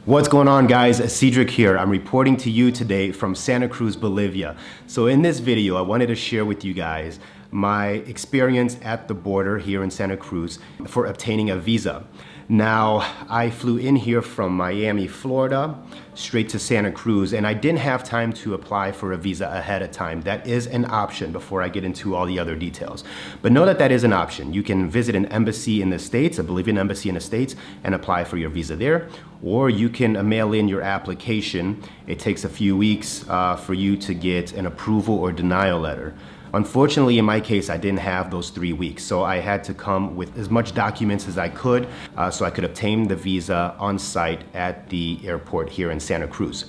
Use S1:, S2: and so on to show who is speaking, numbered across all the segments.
S1: What's going on, guys? Cedric here. I'm reporting to you today from Santa Cruz, Bolivia. So in this video, I wanted to share with you guys my experience at the border here in Santa Cruz for obtaining a visa. Now, I flew in here from Miami, Florida, straight to Santa Cruz, and I didn't have time to apply for a visa ahead of time. That is an option before I get into all the other details. But know that that is an option. You can visit an embassy in the States, a Bolivian embassy in the States, and apply for your visa there. Or you can mail in your application. It takes a few weeks for you to get an approval or denial letter. Unfortunately, in my case, I didn't have those 3 weeks, so I had to come with as much documents as I could so I could obtain the visa on site at the airport here in Santa Cruz.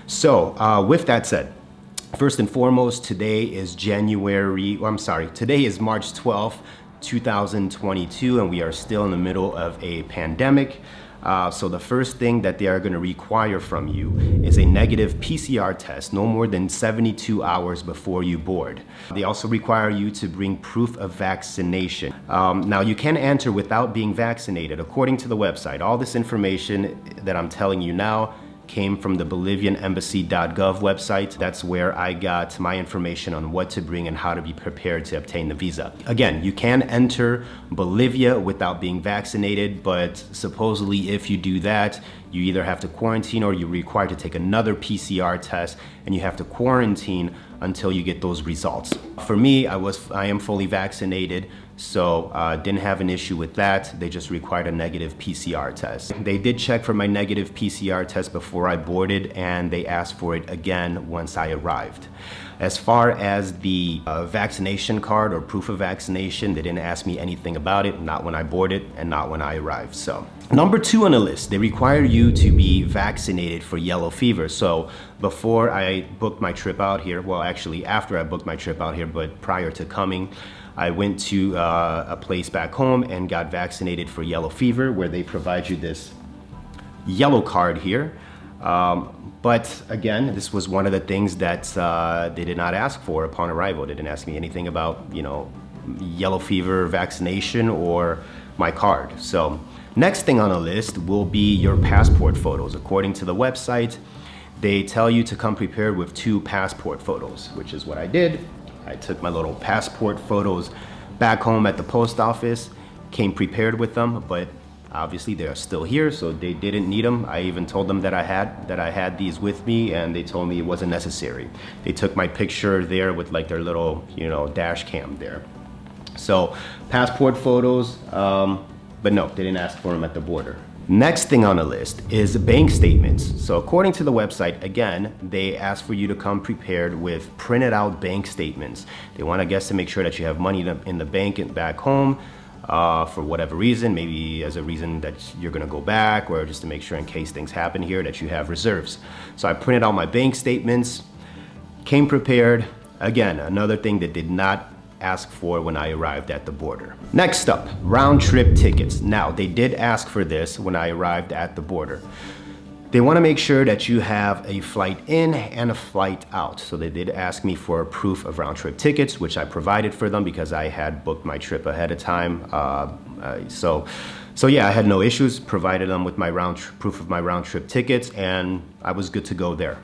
S1: So with that said, first and foremost, today is today is March 12th, 2022, and we are still in the middle of a pandemic. So the first thing that they are going to require from you is a negative PCR test no more than 72 hours before you board. They also require you to bring proof of vaccination. Now, you can enter without being vaccinated. According to the website, all this information that I'm telling you now came from the BolivianEmbassy.gov website. That's where I got my information on what to bring and how to be prepared to obtain the visa. Again, you can enter Bolivia without being vaccinated, but supposedly if you do that, you either have to quarantine or you're required to take another PCR test, and you have to quarantine until you get those results. For me, I am fully vaccinated, so didn't have an issue with that. They just required a negative PCR test. They did check for my negative PCR test before I boarded, and they asked for it again once I arrived. As far as the vaccination card or proof of vaccination, they didn't ask me anything about it, not when I boarded and not when I arrived. So, number 2 on the list, they require you to be vaccinated for yellow fever. So before I booked my trip out here, well, actually after I booked my trip out here, but prior to coming, I went to a place back home and got vaccinated for yellow fever, where they provide you this yellow card here. But again, this was one of the things that they did not ask for upon arrival. They didn't ask me anything about, yellow fever vaccination or my card. So next thing on the list will be your passport photos. According to the website, they tell you to come prepared with 2 passport photos, which is what I did. I took my little passport photos back home at the post office, came prepared with them, but obviously they are still here, so they didn't need them. I even told them that I had these with me, and they told me it wasn't necessary. They took my picture there with like their little, dash cam there. So passport photos, but no, they didn't ask for them at the border. Next thing on the list is bank statements. So according to the website, again, they ask for you to come prepared with printed out bank statements. They want, I guess, to make sure that you have money in the bank and back home for whatever reason, maybe as a reason that you're gonna go back, or just to make sure in case things happen here that you have reserves. So I printed out my bank statements, came prepared. Again, another thing that did not ask for when I arrived at the border. Next up, round trip tickets. Now, they did ask for this when I arrived at the border. They want to make sure that you have a flight in and a flight out. So they did ask me for proof of round trip tickets, which I provided for them because I had booked my trip ahead of time. So yeah, I had no issues, provided them with my proof of my round trip tickets, and I was good to go there.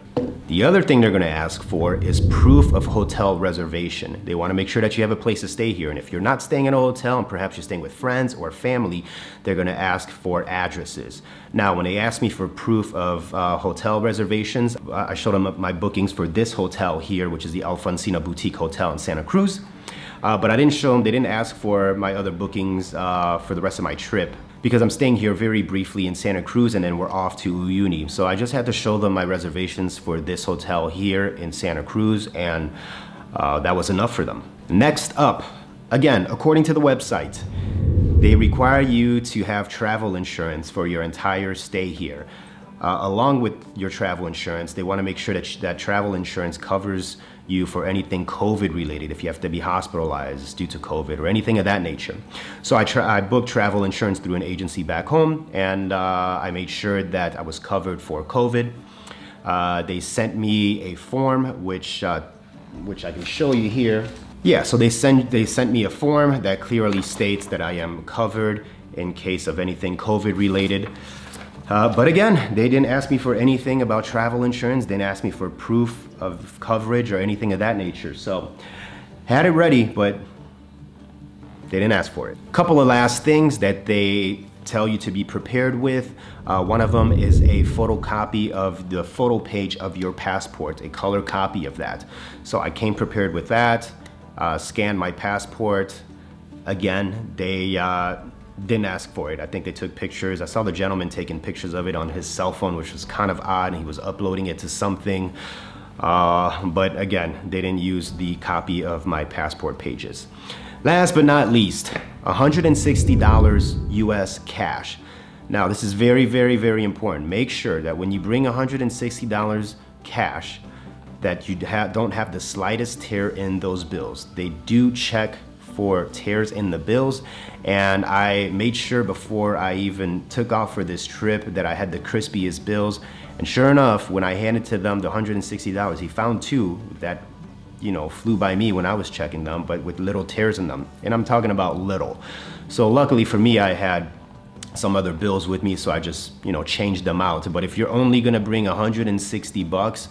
S1: The other thing they're gonna ask for is proof of hotel reservation. They wanna make sure that you have a place to stay here, and if you're not staying in a hotel and perhaps you're staying with friends or family, they're gonna ask for addresses. Now, when they asked me for proof of hotel reservations, I showed them my bookings for this hotel here, which is the Alfonsina Boutique Hotel in Santa Cruz. But I didn't show them, they didn't ask for my other bookings for the rest of my trip, because I'm staying here very briefly in Santa Cruz and then we're off to Uyuni. So I just had to show them my reservations for this hotel here in Santa Cruz, and that was enough for them. Next up, again, according to the website, they require you to have travel insurance for your entire stay here. Along with your travel insurance, they want to make sure that that travel insurance covers you for anything COVID related, if you have to be hospitalized due to COVID or anything of that nature. So I booked travel insurance through an agency back home, and I made sure that I was covered for COVID. They sent me a form, which I can show you here. Yeah, so they sent me a form that clearly states that I am covered in case of anything COVID related. But again, they didn't ask me for anything about travel insurance. They didn't ask me for proof of coverage or anything of that nature. So had it ready, but they didn't ask for it. Couple of last things that they tell you to be prepared with. One of them is a photocopy of the photo page of your passport, a color copy of that. So I came prepared with that, scanned my passport. Again, they didn't ask for it. I think they took pictures. I saw the gentleman taking pictures of it on his cell phone, which was kind of odd, and he was uploading it to something. But again, they didn't use the copy of my passport pages. Last but not least, $160 US cash. Now, this is very, very, very important. Make sure that when you bring $160 cash, that you don't have the slightest tear in those bills. They do check for tears in the bills, and I made sure before I even took off for this trip that I had the crispiest bills. And sure enough, when I handed to them the $160, he found two that, you know, flew by me when I was checking them, but with little tears in them. And I'm talking about little. So luckily for me, I had some other bills with me, so I just, you know, changed them out. But if you're only gonna bring 160 bucks,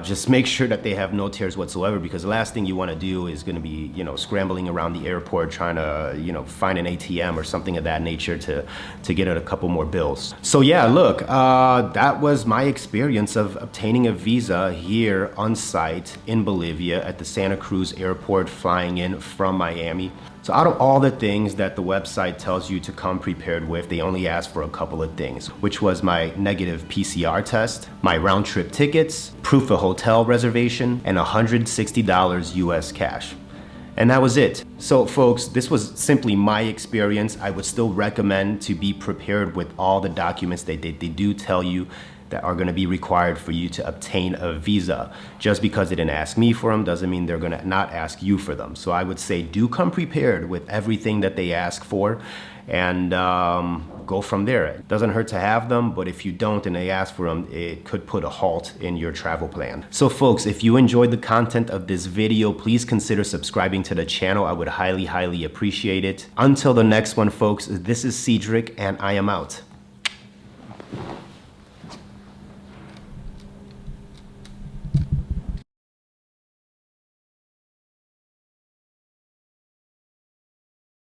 S1: just make sure that they have no tears whatsoever, because the last thing you want to do is going to be, you know, scrambling around the airport trying to, you know, find an ATM or something of that nature to get a couple more bills. So yeah, look, that was my experience of obtaining a visa here on site in Bolivia at the Santa Cruz airport, flying in from Miami. So out of all the things that the website tells you to come prepared with, they only asked for a couple of things, which was my negative PCR test, my round trip tickets, proof of hotel reservation, and $160 US cash. And that was it. So folks, this was simply my experience. I would still recommend to be prepared with all the documents that they do tell you that are going to be required for you to obtain a visa. Just because they didn't ask me for them doesn't mean they're going to not ask you for them. So I would say do come prepared with everything that they ask for, and go from there. It doesn't hurt to have them, but if you don't and they ask for them, it could put a halt in your travel plan. So folks, if you enjoyed the content of this video, please consider subscribing to the channel. I would highly, highly appreciate it. Until the next one, folks, this is Cedric, and I am out.